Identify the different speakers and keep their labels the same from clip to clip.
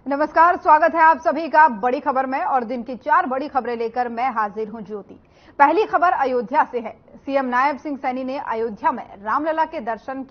Speaker 1: नमस्कार, स्वागत है आप सभी का बड़ी खबर में। और दिन की 4 बड़ी खबरें लेकर मैं हाजिर हूं ज्योति। पहली खबर अयोध्या से है। सीएम नायब सिंह सैनी ने अयोध्या में रामलला के दर्शन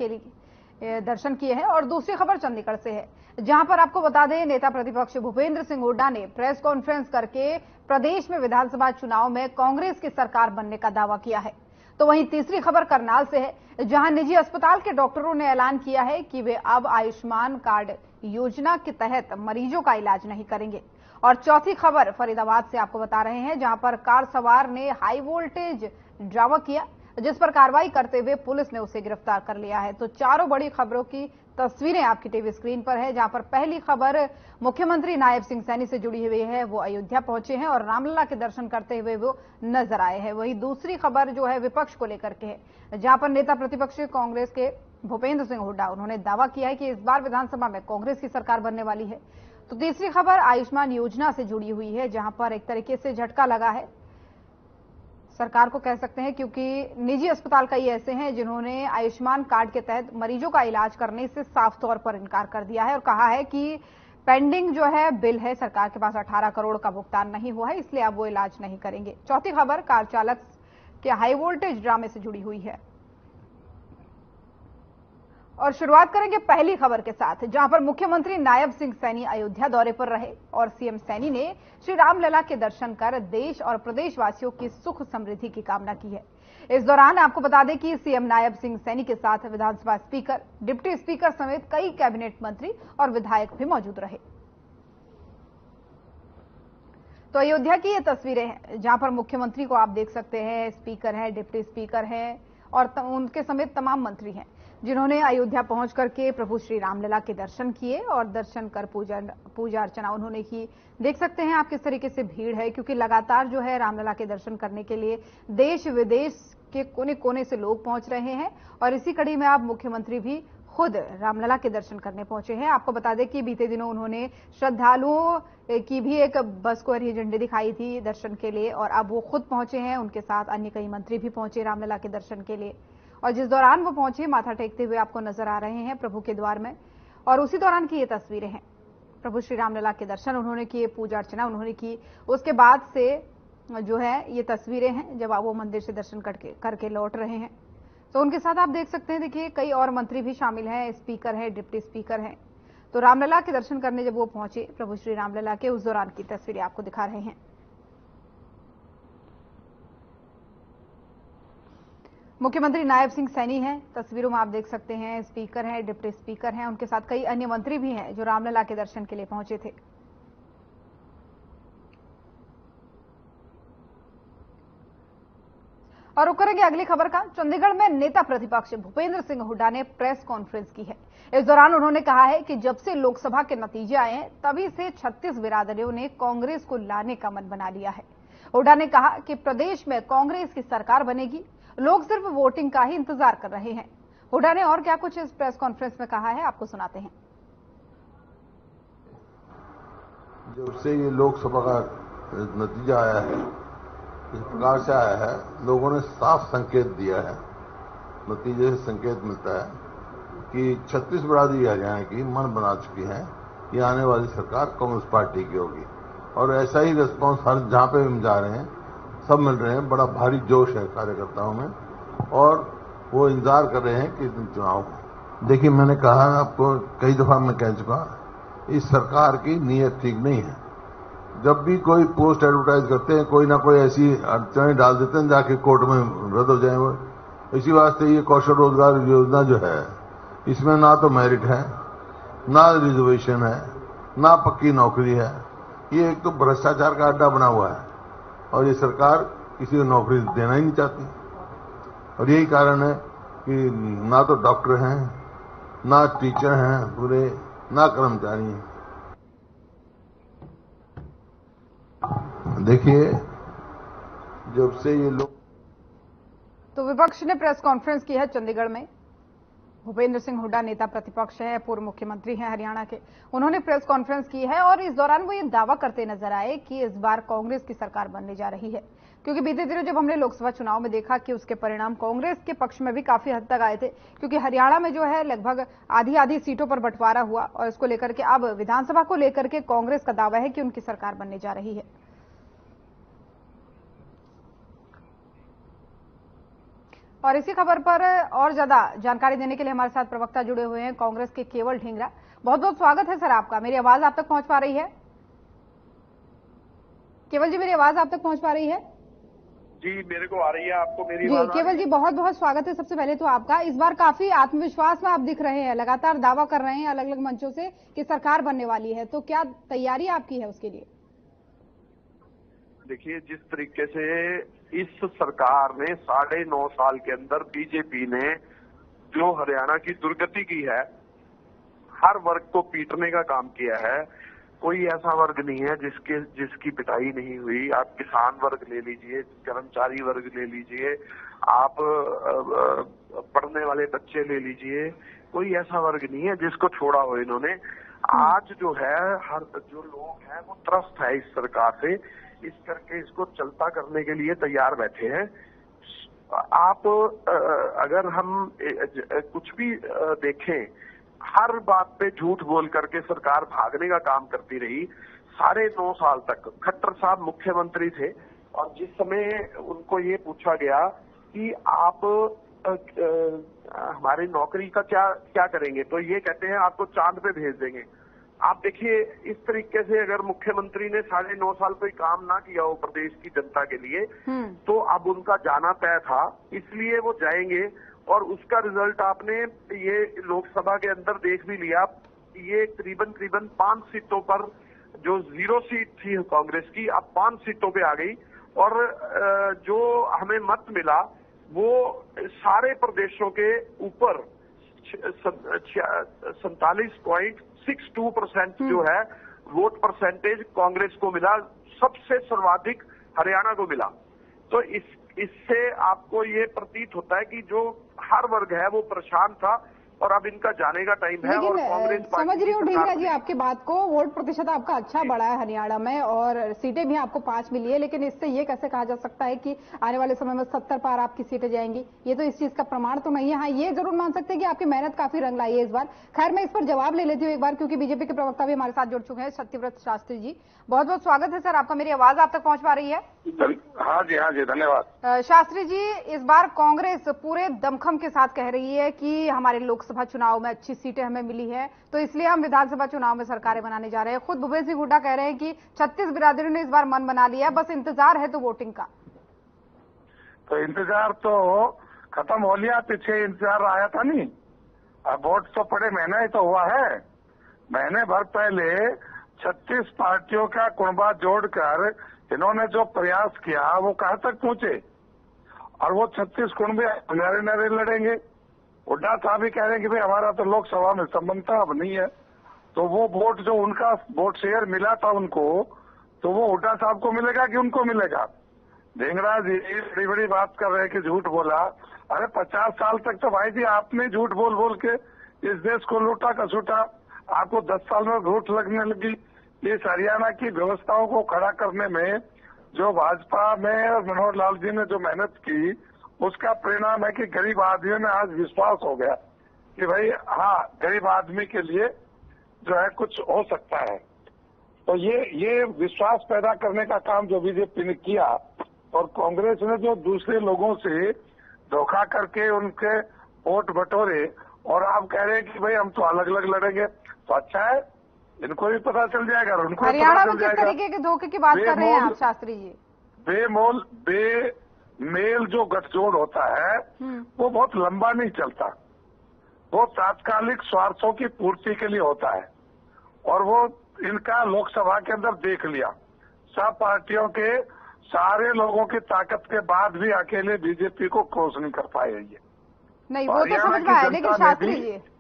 Speaker 1: किए हैं। और दूसरी खबर चंडीगढ़ से है, जहां पर आपको बता दें नेता प्रतिपक्ष भूपेंद्र सिंह हुड्डा ने प्रेस कॉन्फ्रेंस करके प्रदेश में विधानसभा चुनाव में कांग्रेस की सरकार बनने का दावा किया है। तो वहीं तीसरी खबर करनाल से है, जहां निजी अस्पताल के डॉक्टरों ने ऐलान किया है कि वे अब आयुष्मान कार्ड योजना के तहत मरीजों का इलाज नहीं करेंगे। और चौथी खबर फरीदाबाद से आपको बता रहे हैं, जहां पर कार सवार ने हाई वोल्टेज ड्रामा किया, जिस पर कार्रवाई करते हुए पुलिस ने उसे गिरफ्तार कर लिया है। तो चारों बड़ी खबरों की तस्वीरें आपकी टीवी स्क्रीन पर है, जहां पर पहली खबर मुख्यमंत्री नायब सिंह सैनी से जुड़ी हुई है। वो अयोध्या पहुंचे हैं और रामलला के दर्शन करते हुए वो नजर आए हैं। वहीं दूसरी खबर जो है विपक्ष को लेकर के है, जहां पर नेता प्रतिपक्ष कांग्रेस के भूपेंद्र सिंह हुड्डा उन्होंने दावा किया है कि इस बार विधानसभा में कांग्रेस की सरकार बनने वाली है। तो तीसरी खबर आयुष्मान योजना से जुड़ी हुई है, जहां पर एक तरीके से झटका लगा है सरकार को, कह सकते हैं, क्योंकि निजी अस्पताल कई ऐसे हैं जिन्होंने आयुष्मान कार्ड के तहत मरीजों का इलाज करने से साफ तौर पर इनकार कर दिया है और कहा है कि पेंडिंग जो है बिल है, सरकार के पास 18 करोड़ का भुगतान नहीं हुआ है, इसलिए अब वो इलाज नहीं करेंगे। चौथी खबर कार चालक के हाई वोल्टेज ड्रामे से जुड़ी हुई है। और शुरुआत करेंगे पहली खबर के साथ, जहां पर मुख्यमंत्री नायब सिंह सैनी अयोध्या दौरे पर रहे और सीएम सैनी ने श्री रामलला के दर्शन कर देश और प्रदेशवासियों की सुख समृद्धि की कामना की है। इस दौरान आपको बता दें कि सीएम नायब सिंह सैनी के साथ विधानसभा स्पीकर, डिप्टी स्पीकर समेत कई कैबिनेट मंत्री और विधायक भी मौजूद रहे। तो अयोध्या की ये तस्वीरें हैं, जहां पर मुख्यमंत्री को आप देख सकते हैं, स्पीकर हैं, डिप्टी स्पीकर हैं और उनके समेत तमाम मंत्री हैं, जिन्होंने अयोध्या पहुंच करके प्रभु श्री रामलला के दर्शन किए और दर्शन कर पूजा अर्चना उन्होंने की। देख सकते हैं आप किस तरीके से भीड़ है, क्योंकि लगातार जो है रामलला के दर्शन करने के लिए देश विदेश के कोने कोने से लोग पहुंच रहे हैं। और इसी कड़ी में आप मुख्यमंत्री भी खुद रामलला के दर्शन करने पहुंचे हैं। आपको बता दें कि बीते दिनों उन्होंने श्रद्धालुओं की भी एक बस को हरी झंडी दिखाई थी दर्शन के लिए, और अब वो खुद पहुंचे हैं। उनके साथ अन्य कई मंत्री भी पहुंचे रामलला के दर्शन के लिए, और जिस दौरान वो पहुंचे माथा टेकते हुए आपको नजर आ रहे हैं प्रभु के द्वार में। और उसी दौरान की ये तस्वीरें हैं, प्रभु श्री रामलला के दर्शन उन्होंने किए, पूजा अर्चना उन्होंने की। उसके बाद से जो है ये तस्वीरें हैं जब वो मंदिर से दर्शन करके लौट रहे हैं। तो उनके साथ आप देख सकते हैं, देखिए कई और मंत्री भी शामिल हैं, स्पीकर हैं, डिप्टी स्पीकर हैं। तो रामलला के दर्शन करने जब वो पहुंचे प्रभु श्री रामलला के, उस दौरान की तस्वीरें आपको दिखा रहे हैं। मुख्यमंत्री नायब सिंह सैनी हैं, तस्वीरों में आप देख सकते हैं, स्पीकर हैं, डिप्टी स्पीकर हैं, उनके साथ कई अन्य मंत्री भी हैं जो रामलला के दर्शन के लिए पहुंचे थे। और रुक करेंगे अगली खबर का। चंडीगढ़ में नेता प्रतिपक्ष भूपेंद्र सिंह हुड्डा ने प्रेस कॉन्फ्रेंस की है। इस दौरान उन्होंने कहा है कि जब से लोकसभा के नतीजे आए हैं तभी से 36 बिरादरियों ने कांग्रेस को लाने का मन बना लिया है। हुड्डा ने कहा कि प्रदेश में कांग्रेस की सरकार बनेगी, लोग सिर्फ वोटिंग का ही इंतजार कर रहे हैं। हुड्डा ने और क्या कुछ इस प्रेस कॉन्फ्रेंस में कहा है, आपको सुनाते हैं।
Speaker 2: जब से ये लोकसभा का नतीजा आया है, इस प्रकार से आया है, लोगों ने साफ संकेत दिया है, नतीजे से संकेत मिलता है कि 36 बिरादरी हरियाणा की मन बना चुकी है कि आने वाली सरकार कांग्रेस पार्टी की होगी। और ऐसा ही रिस्पांस हर जहां पे हम जा रहे हैं सब मिल रहे हैं। बड़ा भारी जोश है कार्यकर्ताओं में और वो इंतजार कर रहे हैं कि चुनाव। देखिए, मैंने कहा आपको, कई दफा मैं कह चुका, इस सरकार की नीयत ठीक नहीं है। जब भी कोई पोस्ट एडवर्टाइज करते हैं, कोई ना कोई ऐसी अड़चनें डाल देते हैं जाके कोर्ट में रद्द हो जाए वो। इसी वास्ते ये कौशल रोजगार योजना जो है, इसमें ना तो मेरिट है, ना रिजर्वेशन है, ना पक्की नौकरी है। ये एक तो भ्रष्टाचार का अड्डा बना हुआ है और ये सरकार किसी को नौकरी देना ही नहीं चाहती। और यही कारण है कि ना तो डॉक्टर हैं, ना टीचर हैं पूरे, ना कर्मचारी हैं। देखिए, जब से ये लोग।
Speaker 1: तो विपक्ष ने प्रेस कॉन्फ्रेंस की है चंडीगढ़ में, भूपेंद्र सिंह हुड्डा नेता प्रतिपक्ष हैं, पूर्व मुख्यमंत्री हैं हरियाणा के। उन्होंने प्रेस कॉन्फ्रेंस की है और इस दौरान वो ये दावा करते नजर आए कि इस बार कांग्रेस की सरकार बनने जा रही है, क्योंकि बीते दिनों जब हमने लोकसभा चुनाव में देखा कि उसके परिणाम कांग्रेस के पक्ष में भी काफी हद तक आए थे, क्योंकि हरियाणा में जो है लगभग आधी आधी सीटों पर बंटवारा हुआ और इसको लेकर के अब विधानसभा को लेकर के कांग्रेस का दावा है कि उनकी सरकार बनने जा रही है। और इसी खबर पर और ज्यादा जानकारी देने के लिए हमारे साथ प्रवक्ता जुड़े हुए हैं कांग्रेस के केवल ढींगरा। बहुत बहुत स्वागत है सर आपका। मेरी आवाज आप तक पहुंच पा रही है? केवल जी, मेरी आवाज आप तक पहुंच पा रही है?
Speaker 3: जी, मेरे को आ रही है। आपको मेरी
Speaker 1: जी केवल जी, बहुत बहुत स्वागत है सबसे पहले तो आपका। इस बार काफी आत्मविश्वास में आप दिख रहे हैं, लगातार दावा कर रहे हैं अलग अलग मंचों से कि सरकार बनने वाली है, तो क्या तैयारी आपकी है उसके लिए?
Speaker 3: देखिए, जिस तरीके से इस सरकार ने 9.5 साल के अंदर बीजेपी ने जो हरियाणा की दुर्गति की है, हर वर्ग को पीटने का काम किया है। कोई ऐसा वर्ग नहीं है जिसकी पिटाई नहीं हुई। आप किसान वर्ग ले लीजिए, कर्मचारी वर्ग ले लीजिए, आप पढ़ने वाले बच्चे ले लीजिए, कोई ऐसा वर्ग नहीं है जिसको छोड़ा हो इन्होंने। आज जो है हर जो लोग हैं वो त्रस्त है इस सरकार से, इस करके इसको चलता करने के लिए तैयार बैठे हैं। आप अगर हम कुछ भी देखें, हर बात पे झूठ बोल करके सरकार भागने का काम करती रही 9.5 साल तक। खट्टर साहब मुख्यमंत्री थे और जिस समय उनको ये पूछा गया कि आप हमारी नौकरी का क्या करेंगे, तो ये कहते हैं आपको चांद पे भेज देंगे। आप देखिए, इस तरीके से अगर मुख्यमंत्री ने 9.5 साल कोई काम ना किया हो प्रदेश की जनता के लिए, तो अब उनका जाना तय था, इसलिए वो जाएंगे। और उसका रिजल्ट आपने ये लोकसभा के अंदर देख भी लिया। ये करीबन 5 सीटों पर, जो 0 सीट थी कांग्रेस की, अब 5 सीटों पे आ गई। और जो हमें मत मिला वो सारे प्रदेशों के ऊपर 47.62% जो है वोट परसेंटेज कांग्रेस को मिला, सबसे सर्वाधिक हरियाणा को मिला। तो इससे आपको ये प्रतीत होता है कि जो हर वर्ग है वो परेशान था और अब इनका जाने का टाइम है। और कांग्रेस
Speaker 1: समझ रही हूँ ढींगरा जी आपकी बात को। वोट प्रतिशत आपका अच्छा बढ़ा है हरियाणा में और सीटें भी आपको 5 मिली है, लेकिन इससे ये कैसे कहा जा सकता है कि आने वाले समय में 70 पार आपकी सीटें जाएंगी? ये तो इस चीज का प्रमाण तो नहीं है। हाँ, ये जरूर मान सकते हैं कि आपकी मेहनत काफी रंग लाई है इस बार। खैर, मैं इस पर जवाब ले लेती हूँ एक बार, क्योंकि बीजेपी के प्रवक्ता भी हमारे साथ जुड़ चुके हैं, सत्यव्रत शास्त्री जी। बहुत बहुत स्वागत है सर आपका। मेरी आवाज आप तक पहुंच पा रही है?
Speaker 3: हाँ जी, धन्यवाद।
Speaker 1: शास्त्री जी, इस बार कांग्रेस पूरे दमखम के साथ कह रही है कि हमारे लोकसभा चुनाव में अच्छी सीटें हमें मिली है, तो इसलिए हम विधानसभा चुनाव में सरकारें बनाने जा रहे हैं। खुद भूपेंद्र सिंह हुड्डा कह रहे हैं कि 36 बिरादरियों ने इस बार मन बना लिया है, बस इंतजार है तो वोटिंग का।
Speaker 4: तो इंतजार तो खत्म हो लिया, पीछे इंतजार आया था नहीं। अब वोट तो पड़े महीना ही तो हुआ है। महीने भर पहले 36 पार्टियों का कुनबा जोड़कर इन्होंने जो प्रयास किया वो कहां तक पहुंचे, और वो 36 कुनबे नरे लड़ेंगे। हुड्डा साहब भी कह रहे हैं कि भाई हमारा तो लोकसभा में संबंध था, अब नहीं है। तो वो वोट जो उनका वोट शेयर मिला था उनको, तो वो हुड्डा साहब को मिलेगा कि उनको मिलेगा? ढींगरा जी बड़ी बड़ी बात कर रहे हैं कि झूठ बोला। अरे 50 साल तक तो भाई जी आपने झूठ बोल बोल के इस देश को लूटा कसूटा। आपको 10 साल में झूठ लगने लगी। इस हरियाणा की व्यवस्थाओं को खड़ा करने में जो भाजपा में और मनोहर लाल जी ने जो मेहनत की, उसका परिणाम है कि गरीब आदमियों में आज विश्वास हो गया कि भाई हाँ, गरीब आदमी के लिए जो है कुछ हो सकता है। तो ये विश्वास पैदा करने का काम जो बीजेपी ने किया, और कांग्रेस ने जो दूसरे लोगों से धोखा करके उनके वोट बटोरे, और आप कह रहे हैं कि भाई हम तो अलग अलग लड़ेंगे, तो अच्छा है, इनको भी पता चल जाएगा और उनको
Speaker 1: हरियाणा में किस तरीके के धोखे की बात कर रहे हैं आप शास्त्री जी?
Speaker 4: बेमेल जो गठजोड़ होता है वो बहुत लंबा नहीं चलता, वो तात्कालिक स्वार्थों की पूर्ति के लिए होता है। और वो इनका लोकसभा के अंदर देख लिया। सब पार्टियों के सारे लोगों की ताकत के बाद भी अकेले बीजेपी को क्रॉस नहीं कर पाए ये।
Speaker 1: नहीं, वो तो समझ में आया, लेकिन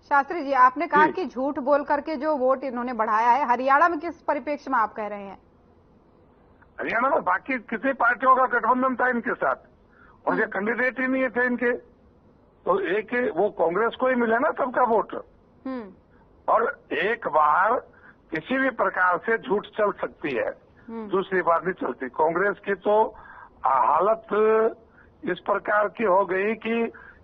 Speaker 1: शास्त्री जी आपने कहा कि झूठ बोल करके जो वोट इन्होंने बढ़ाया है, हरियाणा में किस परिप्रेक्ष्य में आप कह रहे हैं?
Speaker 4: हरियाणा में बाकी किसी पार्टियों का गठबंधन था इनके साथ, और ये कैंडिडेट ही नहीं थे इनके। तो एक वो कांग्रेस को ही मिले ना सबका वोट। और एक बार किसी भी प्रकार से झूठ चल सकती है, दूसरी बार नहीं चलती। कांग्रेस की तो हालत इस प्रकार की हो गई कि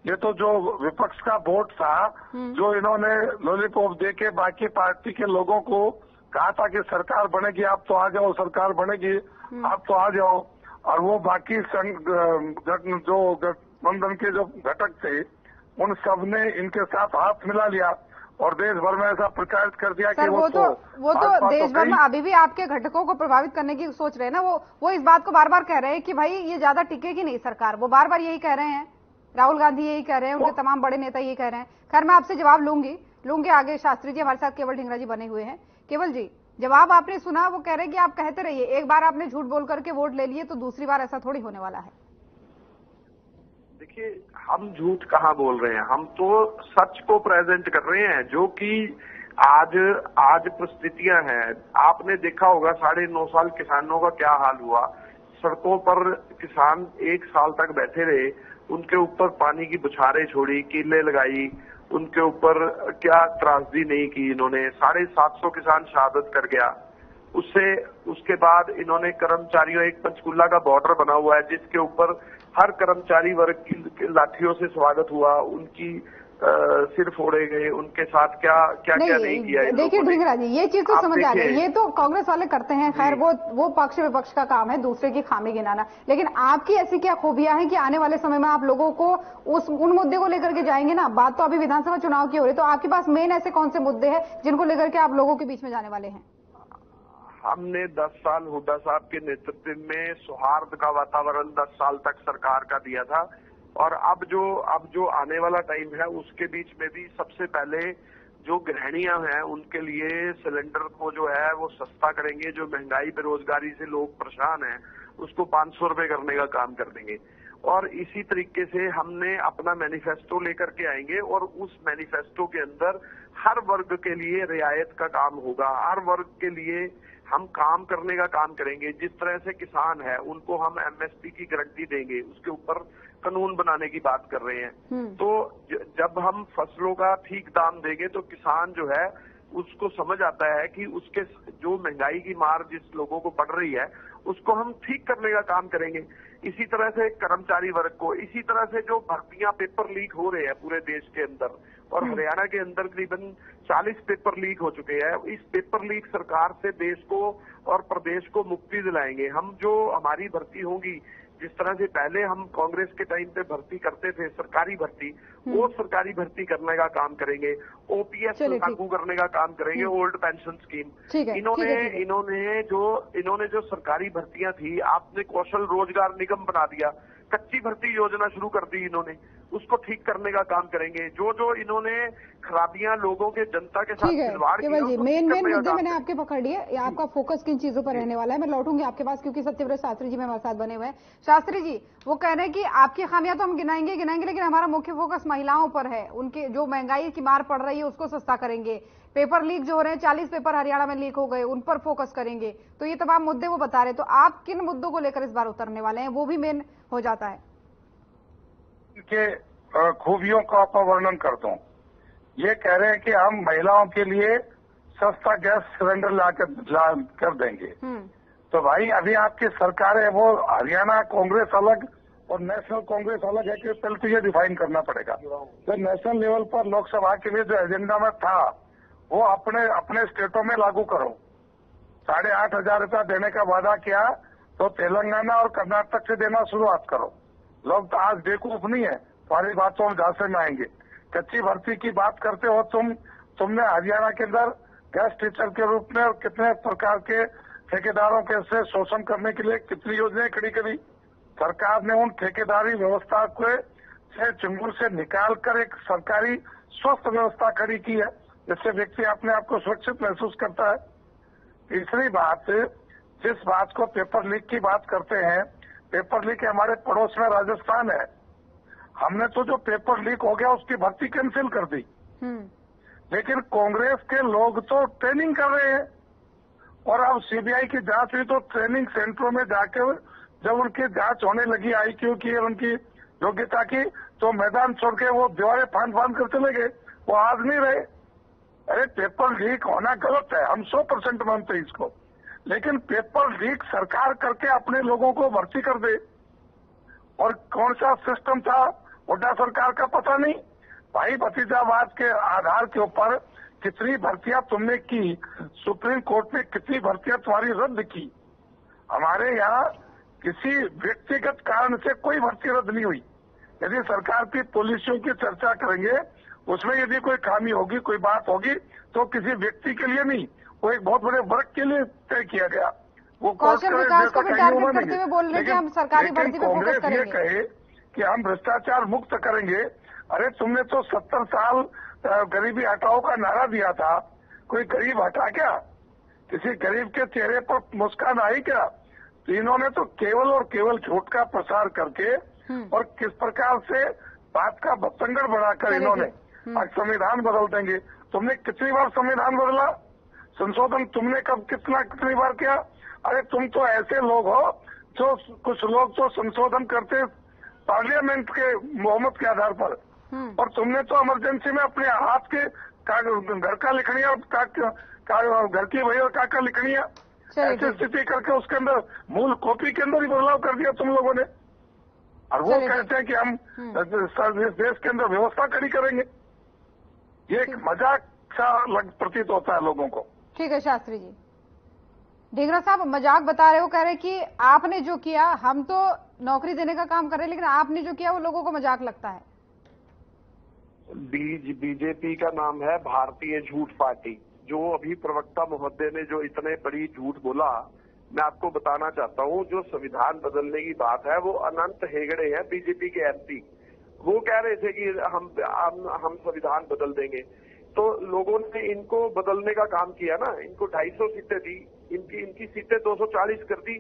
Speaker 4: ये तो जो विपक्ष का वोट था, जो इन्होंने लॉलीपॉप देके बाकी पार्टी के लोगों को कहा था कि सरकार बनेगी, आप तो आ जाओ, सरकार बनेगी, आप तो आ जाओ, और वो बाकी जो गठबंधन के जो घटक थे उन सब ने इनके साथ हाथ मिला लिया और देश भर में ऐसा प्रचारित कर दिया कि
Speaker 1: वो तो देश भर में अभी भी आपके घटकों को प्रभावित करने की सोच रहे हैं ना। वो इस बात को बार बार कह रहे हैं कि भाई ये ज्यादा टिकेगी नहीं सरकार, वो बार बार यही कह रहे हैं। राहुल गांधी यही कह रहे हैं, उनके तमाम बड़े नेता यही कह रहे हैं। खैर मैं आपसे जवाब लूंगी आगे। शास्त्री जी हमारे साथ केवल ढींगरा जी बने हुए हैं। केवल जी, जवाब आपने सुना, वो कह रहे हैं कि आप कहते रहिए, एक बार आपने झूठ बोल करके वोट ले लिए तो दूसरी बार ऐसा थोड़ी होने वाला है।
Speaker 3: देखिए, हम झूठ कहाँ बोल रहे हैं, हम तो सच को प्रेजेंट कर रहे हैं जो कि आज परिस्थितियां हैं। आपने देखा होगा 9.5 साल किसानों का क्या हाल हुआ। सड़कों पर किसान 1 साल तक बैठे रहे, उनके ऊपर पानी की बुछारें छोड़ी, कीले लगाई, उनके ऊपर क्या त्रासदी नहीं की इन्होंने। 750 किसान शहादत कर गया। उसके बाद इन्होंने कर्मचारियों, एक पंचकूला का बॉर्डर बना हुआ है जिसके ऊपर हर कर्मचारी वर्ग की लाठियों से स्वागत हुआ, उनकी सिर फोड़े गए, उनके साथ क्या नहीं किया।
Speaker 1: देखिए ढींगरा जी, ये चीज तो समझ आ गई, ये तो कांग्रेस वाले करते हैं। खैर वो पक्ष विपक्ष का काम है दूसरे की खामी गिनाना। लेकिन आपकी ऐसी क्या खूबियां हैं कि आने वाले समय में आप लोगों को उन मुद्दे को लेकर के जाएंगे ना। बात तो अभी विधानसभा चुनाव की हो रही है, तो आपके पास मेन ऐसे कौन से मुद्दे हैं जिनको लेकर के आप लोगों के बीच में जाने वाले हैं?
Speaker 3: हमने 10 साल हुड्डा साहब के नेतृत्व में सौहार्द का वातावरण 10 साल तक सरकार का दिया था, और अब जो आने वाला टाइम है उसके बीच में भी सबसे पहले जो गृहिणियां हैं उनके लिए सिलेंडर को जो है वो सस्ता करेंगे। जो महंगाई बेरोजगारी से लोग परेशान हैं उसको 500 रुपए करने का काम कर देंगे। और इसी तरीके से हमने अपना मैनिफेस्टो लेकर के आएंगे और उस मैनिफेस्टो के अंदर हर वर्ग के लिए रियायत का काम होगा। हर वर्ग के लिए हम काम करने का काम करेंगे। जिस तरह से किसान है उनको हम एमएसपी की गारंटी देंगे, उसके ऊपर कानून बनाने की बात कर रहे हैं। तो जब हम फसलों का ठीक दाम देंगे तो किसान जो है उसको समझ आता है कि उसके जो महंगाई की मार जिस लोगों को पड़ रही है उसको हम ठीक करने का काम करेंगे। इसी तरह से कर्मचारी वर्ग को, इसी तरह से जो भर्तियां पेपर लीक हो रहे हैं पूरे देश के अंदर, और हरियाणा के अंदर करीबन 40 पेपर लीक हो चुके हैं। इस पेपर लीक सरकार से देश को और प्रदेश को मुक्ति दिलाएंगे। हम जो हमारी भर्ती होगी, जिस तरह से पहले हम कांग्रेस के टाइम पे भर्ती करते थे सरकारी भर्ती, वो सरकारी भर्ती करने का काम करेंगे। ओपीएस लागू करने का काम करेंगे, ओल्ड पेंशन स्कीम। इन्होंने जो सरकारी भर्तियां थी, आपने कौशल रोजगार निगम बना दिया, कच्ची भर्ती योजना शुरू कर दी इन्होंने, उसको ठीक करने का काम करेंगे। जो इन्होंने खराबियां लोगों के जनता के साथ खिलवाड़
Speaker 1: किया, मेन मुद्दे मैंने आपके पकड़ लिए। आपका फोकस किन चीजों पर रहने वाला है, मैं लौटूंगी आपके पास क्योंकि सत्यव्रत शास्त्री जी मेरे साथ बने हुए हैं। शास्त्री जी, वो कह रहे हैं कि आपकी खामियां तो हम गिनाएंगे, लेकिन हमारा मुख्य फोकस महिलाओं पर है। उनके जो महंगाई की मार पड़ रही है उसको सस्ता करेंगे। पेपर लीक जो हो रहे हैं, 40 पेपर हरियाणा में लीक हो गए, उन पर फोकस करेंगे। तो ये तमाम मुद्दे वो बता रहे। तो आप किन मुद्दों को लेकर इस बार उतरने वाले हैं, वो भी मेन हो जाता है।
Speaker 4: के खूबियों का आपका वर्णन करता हूँ। ये कह रहे हैं कि हम महिलाओं के लिए सस्ता गैस सिलेंडर ला कर देंगे। तो भाई अभी आपकी सरकार है, वो हरियाणा कांग्रेस अलग और नेशनल कांग्रेस अलग है कि पहले तो ये डिफाइन करना पड़ेगा। तो नेशनल लेवल पर लोकसभा के लिए जो एजेंडा में था वो अपने स्टेटों में लागू करो। 8,500 रुपया देने का वादा किया तो तेलंगाना और कर्नाटक से देना शुरुआत करो। लोग तो आज बेवकूफ नहीं है, तुम्हारी बातों में झांसे में आएंगे। कच्ची भर्ती की बात करते हो तुमने हरियाणा के अंदर गेस्ट टीचर के रूप में और कितने प्रकार के ठेकेदारों के से शोषण करने के लिए कितनी योजनाएं खड़ी करी। सरकार ने उन ठेकेदारी व्यवस्था को से चंगुल से निकाल कर एक सरकारी स्वस्थ व्यवस्था खड़ी की है, जिससे व्यक्ति अपने आप को सुरक्षित महसूस करता है। तीसरी बात, जिस बात को पेपर लीक की बात करते हैं, पेपर लीक हमारे पड़ोस में राजस्थान है। हमने तो जो पेपर लीक हो गया उसकी भर्ती कैंसिल कर दी, लेकिन कांग्रेस के लोग तो ट्रेनिंग कर रहे हैं। और अब सीबीआई की जांच हुई तो ट्रेनिंग सेंटरों में जाकर जब उनकी जांच होने लगी, आईक्यू की, उनकी योग्यता की, तो मैदान छोड़ के वो दीवारें फांद कर चले गए, वो आज नहीं रहे। अरे पेपर लीक होना गलत है, हम 100% मानते हैं इसको, लेकिन पेपर लीक सरकार करके अपने लोगों को भर्ती कर दे। और कौन सा सिस्टम था हुड्डा सरकार का पता नहीं, भाई भतीजावाद के आधार के ऊपर कितनी भर्तियां तुमने की, सुप्रीम कोर्ट में कितनी भर्तियां तुम्हारी रद्द की। हमारे यहाँ किसी व्यक्तिगत कारण से कोई भर्ती रद्द नहीं हुई। यदि सरकार की पॉलिसियों की चर्चा करेंगे, उसमें यदि कोई खामी होगी, कोई बात होगी, तो किसी व्यक्ति के लिए नहीं, वो एक बहुत बड़े वर्ग के लिए तय किया गया। वो
Speaker 1: कौशल विकास को भी टारगेट करते हुए बोल रहे हैं कि हम सरकारी भर्ती पे फोकस करेंगे।
Speaker 4: ये कहे कि हम भ्रष्टाचार मुक्त करेंगे। अरे तुमने तो 70 साल गरीबी हटाओ का नारा दिया था, कोई गरीब हटा क्या? किसी गरीब के चेहरे पर मुस्कान आई क्या? तो इन्होंने तो केवल और केवल झूठ का प्रसार करके और किस प्रकार से बात का बतंगड़ बढ़ाकर इन्होंने आज संविधान बदल देंगे। तुमने कितनी बार संविधान बदला? संशोधन तुमने कितनी बार किया? अरे तुम तो ऐसे लोग हो जो, कुछ लोग तो संशोधन करते पार्लियामेंट के मोहम्मत के आधार पर, और तुमने तो इमरजेंसी में अपने हाथ के घर का लिखनिया, घर की वही और काका लिखनिया, ऐसी स्थिति करके उसके अंदर मूल कॉपी के अंदर ही बदलाव कर दिया तुम लोगों ने। और वो कहते हैं कि हम इस देश के अंदर व्यवस्था खड़ी करेंगे। ये एक मजाक सा प्रतीत होता है लोगों को।
Speaker 1: ठीक है शास्त्री जी, ढींगरा साहब मजाक बता रहे हो, कह रहे कि आपने जो किया, हम तो नौकरी देने का काम कर रहे हैं, लेकिन आपने जो किया वो लोगों को मजाक लगता है।
Speaker 3: बीजेपी का नाम है भारतीय झूठ पार्टी। जो अभी प्रवक्ता महोदय ने जो इतने बड़ी झूठ बोला, मैं आपको बताना चाहता हूं, जो संविधान बदलने की बात है वो अनंत हेगड़े हैं, बीजेपी के एमपी। वो कह रहे थे कि हम संविधान बदल देंगे, तो लोगों ने इनको बदलने का काम किया ना। इनको 250 सीटें दी, इनकी सीटें 240 कर दी।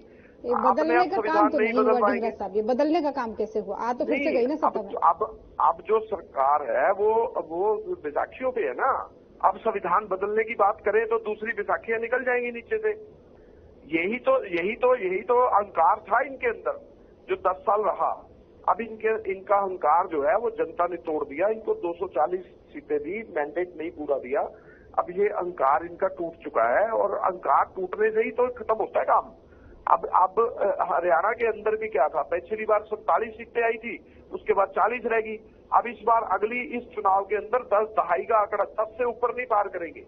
Speaker 1: ये बदलने का काम तो नहीं हुआ ढींगरा साहब, ये बदलने का काम कैसे हुआ? आ तो फिर से गई ना सत्ता में।
Speaker 3: अब जो सरकार है वो बैसाखियों पे है ना। अब संविधान बदलने की बात करें तो दूसरी बैसाखियां निकल जाएंगी नीचे से। यही तो अहंकार था इनके अंदर जो 10 साल रहा। अब इनका अहंकार जो है वो जनता ने तोड़ दिया। इनको 240 सीटें दी, मैंडेट नहीं पूरा दिया। अब ये अहंकार इनका टूट चुका है, और अहंकार टूटने से ही तो खत्म होता है काम। अब हरियाणा के अंदर भी क्या था, पिछली बार 47 सीटें आई थी, उसके बाद 40 रहेगी। अब इस बार इस चुनाव के अंदर 10 दहाई का आंकड़ा 10 से ऊपर नहीं पार करेंगे।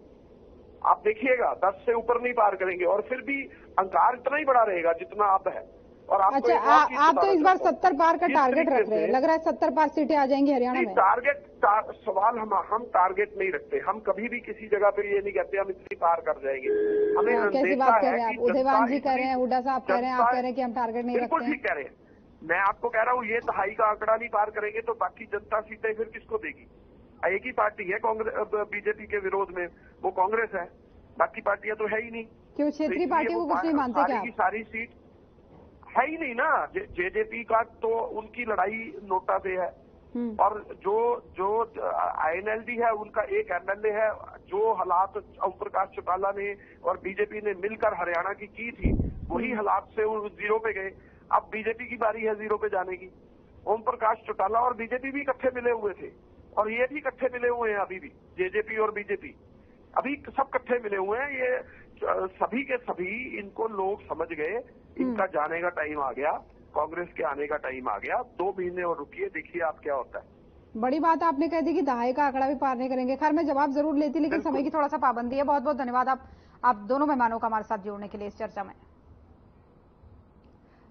Speaker 3: आप देखिएगा 10 से ऊपर नहीं पार करेंगे, और फिर भी अहंकार इतना ही बड़ा रहेगा जितना अब है। और
Speaker 1: अच्छा, आप तो इस बार 70 पार का टारगेट रख रहे हैं, लग रहा है 70 पार सीटें आ जाएंगी हरियाणा में।
Speaker 3: सवाल हम टारगेट नहीं रखते। हम कभी भी किसी जगह पे ये नहीं कहते हम इतनी पार कर जाएंगे। हमें
Speaker 1: कैसी बात कर रहे हैं आप? उदयवान जी कह रहे हैं, हुड्डा साहब कह रहे हैं, आप कह रहे हैं कि हम टारगेट नहीं रखते।
Speaker 3: बिल्कुल ठीक कह रहे हैं। मैं आपको कह रहा हूँ ये दहाई का आंकड़ा नहीं पार करेंगे तो बाकी जनता सीटें फिर किसको देगी? एक ही पार्टी है कांग्रेस, बीजेपी के विरोध में, वो कांग्रेस है। बाकी पार्टियां तो है ही नहीं।
Speaker 1: क्यों क्षेत्रीय पार्टी को कुछ नहीं मानते क्या?
Speaker 3: सारी सीट है ही नहीं ना। जेजेपी का तो उनकी लड़ाई नोटा से है, और जो आईएनएलडी है उनका एक एमएलए है। जो हालात ओम प्रकाश चौटाला ने और बीजेपी ने मिलकर हरियाणा की थी, वही हालात से वो 0 पे गए। अब बीजेपी की बारी है 0 पे जाने की। ओम प्रकाश चौटाला और बीजेपी भी इकट्ठे मिले हुए थे, और ये भी इकट्ठे मिले हुए हैं अभी भी। जेजेपी और बीजेपी अभी सब इकट्ठे मिले हुए हैं। ये सभी के सभी इनको लोग समझ गए, इनका जाने का टाइम आ गया, कांग्रेस के आने का टाइम आ गया। 2 महीने और रुकिए, देखिए आप क्या होता है।
Speaker 1: बड़ी बात आपने कह दी कि दहाई का आंकड़ा भी पार नहीं करेंगे। खैर मैं जवाब जरूर लेती, लेकिन समय की थोड़ा सा पाबंदी है। बहुत बहुत धन्यवाद आप दोनों मेहमानों का हमारे साथ जुड़ने के लिए इस चर्चा में।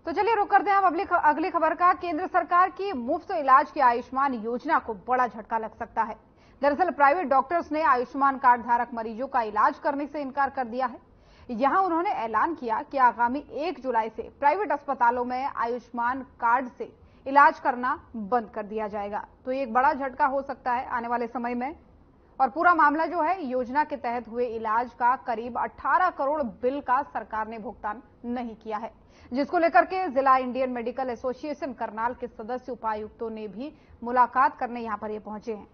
Speaker 1: तो चलिए रुक करते हैं हम अगली खबर का। केंद्र सरकार की मुफ्त इलाज की आयुष्मान योजना को बड़ा झटका लग सकता है। दरअसल प्राइवेट डॉक्टर्स ने आयुष्मान कार्ड धारक मरीजों का इलाज करने से इनकार कर दिया है। यहां उन्होंने ऐलान किया कि आगामी 1 जुलाई से प्राइवेट अस्पतालों में आयुष्मान कार्ड से इलाज करना बंद कर दिया जाएगा। तो ये एक बड़ा झटका हो सकता है आने वाले समय में। और पूरा मामला जो है, योजना के तहत हुए इलाज का करीब 18 करोड़ बिल का सरकार ने भुगतान नहीं किया है, जिसको लेकर के जिला इंडियन मेडिकल एसोसिएशन करनाल के सदस्य उपायुक्तों ने भी मुलाकात करने यहां पर ये पहुंचे हैं।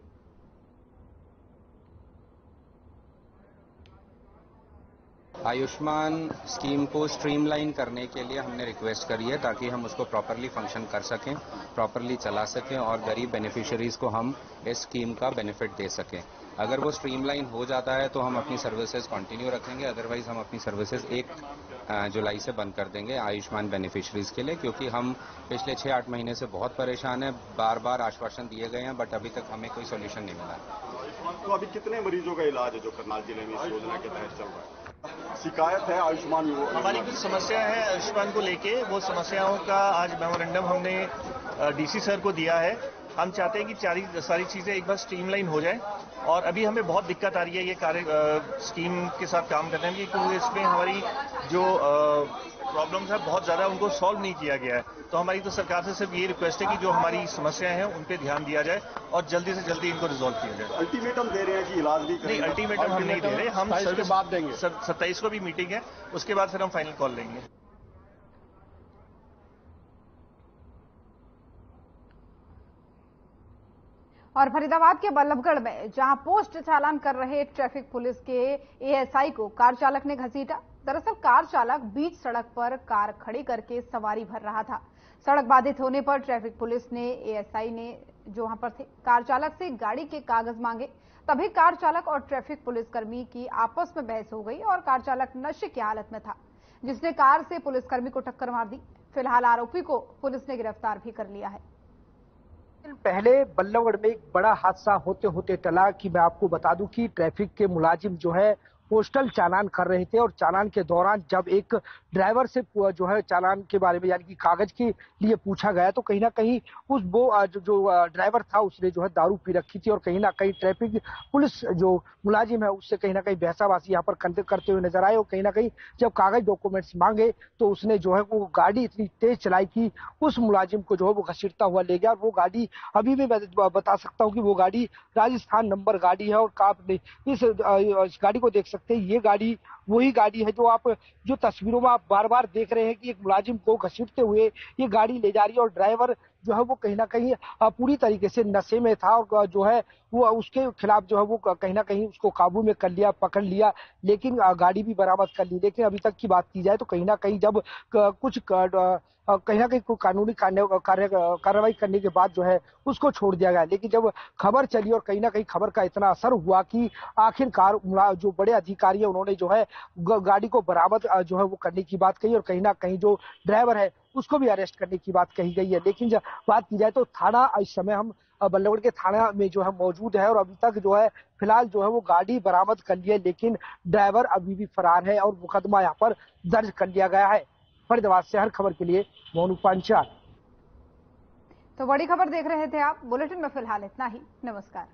Speaker 5: आयुष्मान स्कीम को स्ट्रीमलाइन करने के लिए हमने रिक्वेस्ट करी है ताकि हम उसको प्रॉपरली फंक्शन कर सकें, प्रॉपरली चला सकें और गरीब बेनिफिशियरीज को हम इस स्कीम का बेनिफिट दे सकें। अगर वो स्ट्रीमलाइन हो जाता है तो हम अपनी सर्विसेज कंटिन्यू रखेंगे, अदरवाइज हम अपनी सर्विसेज 1 जुलाई से बंद कर देंगे आयुष्मान बेनिफिशरीज के लिए, क्योंकि हम पिछले 6-8 महीने से बहुत परेशान हैं। बार बार आश्वासन दिए गए हैं बट अभी तक हमें कोई सोल्यूशन नहीं मिला।
Speaker 6: तो अभी कितने मरीजों का इलाज है जो करनाल जिले में इस योजना के तहत चल रहा है? शिकायत है आयुष्मान,
Speaker 7: हमारी कुछ समस्या है आयुष्मान को लेके, वो समस्याओं का आज मेमोरेंडम हमने डीसी सर को दिया है। हम चाहते हैं कि सारी चीजें एक बार स्ट्रीमलाइन हो जाए और अभी हमें बहुत दिक्कत आ रही है ये स्कीम के साथ काम करने में, क्योंकि इसमें हमारी जो प्रॉब्लम्स है बहुत ज्यादा उनको सॉल्व नहीं किया गया है। तो हमारी तो सरकार से सिर्फ ये रिक्वेस्ट है कि जो हमारी समस्याएं हैं उन पे ध्यान दिया जाए और जल्दी से जल्दी इनको रिजॉल्व किया जाए।
Speaker 6: अल्टीमेटम दे रहे हैं कि इलाज भी
Speaker 7: नहीं, अल्टीमेटम हम नहीं दे रहे, हम सर्विस बाद देंगे। 27 को भी मीटिंग है, उसके बाद फिर हम फाइनल कॉल लेंगे।
Speaker 1: और फरीदाबाद के बल्लभगढ़ में जहां पोस्ट चालान कर रहे ट्रैफिक पुलिस के एएसआई को कार चालक ने घसीटा। दरअसल कार चालक बीच सड़क पर कार खड़ी करके सवारी भर रहा था। सड़क बाधित होने पर ट्रैफिक पुलिस ने एएसआई ने जो वहां पर थे कार चालक से गाड़ी के कागज मांगे। तभी कार चालक और ट्रैफिक पुलिसकर्मी की आपस में बहस हो गई और कार चालक नशे की हालत में था, जिसने कार से पुलिसकर्मी को टक्कर मार दी। फिलहाल आरोपी को पुलिस ने गिरफ्तार भी कर लिया है।
Speaker 8: पहले बल्लभगढ़ में एक बड़ा हादसा होते होते टला कि मैं आपको बता दूं कि ट्रैफिक के मुलाजिम जो है पोस्टल चालान कर रहे थे और चालान के दौरान जब एक ड्राइवर से जो है चालान के बारे में यानी कि कागज के लिए पूछा गया तो कहीं ना कहीं उस जो ड्राइवर था उसने जो है दारू पी रखी थी और कहीं ना कहीं ट्रैफिक पुलिस जो मुलाजिम है उससे कहीं ना कहीं बहसाबाजी यहाँ पर करते हुए नजर आए और कहीं ना कहीं जब कागज डॉक्यूमेंट्स मांगे तो उसने जो है वो गाड़ी इतनी तेज चलाई कि उस मुलाजिम को जो है वो घसीटता हुआ ले गया। और वो गाड़ी अभी भी मैं बता सकता हूँ कि वो गाड़ी राजस्थान नंबर गाड़ी है और आप इस गाड़ी को देख सकते हैं। ये गाड़ी वही गाड़ी है जो आप जो तस्वीरों में आप बार बार देख रहे हैं कि एक मुलाजिम को घसीटते हुए ये गाड़ी ले जा रही है और ड्राइवर जो है वो कहीं ना कहीं पूरी तरीके से नशे में था और जो है वो उसके खिलाफ जो है वो कहीं ना कहीं उसको काबू में कर लिया, पकड़ लिया, लेकिन गाड़ी भी बरामद कर ली। लेकिन अभी तक की बात की जाए तो कहीं ना कहीं जब कुछ कहीं ना कहीं कोई कानूनी कार्रवाई करने के बाद जो है उसको छोड़ दिया गया। लेकिन जब खबर चली और कहीं ना कहीं खबर का इतना असर हुआ कि आखिरकार जो बड़े अधिकारी है उन्होंने जो है गाड़ी को बरामद जो है वो करने की बात कही और कहीं ना कहीं जो ड्राइवर है उसको भी अरेस्ट करने की बात कही गई है। लेकिन जब बात की जाए तो थाना इस समय हम बल्लभगढ़ के थाना में जो है मौजूद है और अभी तक जो है फिलहाल जो है वो गाड़ी बरामद कर ली है, लेकिन ड्राइवर अभी भी फरार है और मुकदमा यहाँ पर दर्ज कर लिया गया है। फरीदाबाद से हर खबर के लिए मोनू पांचाल।
Speaker 1: तो बड़ी खबर देख रहे थे आप। बुलेटिन में फिलहाल इतना ही। नमस्कार।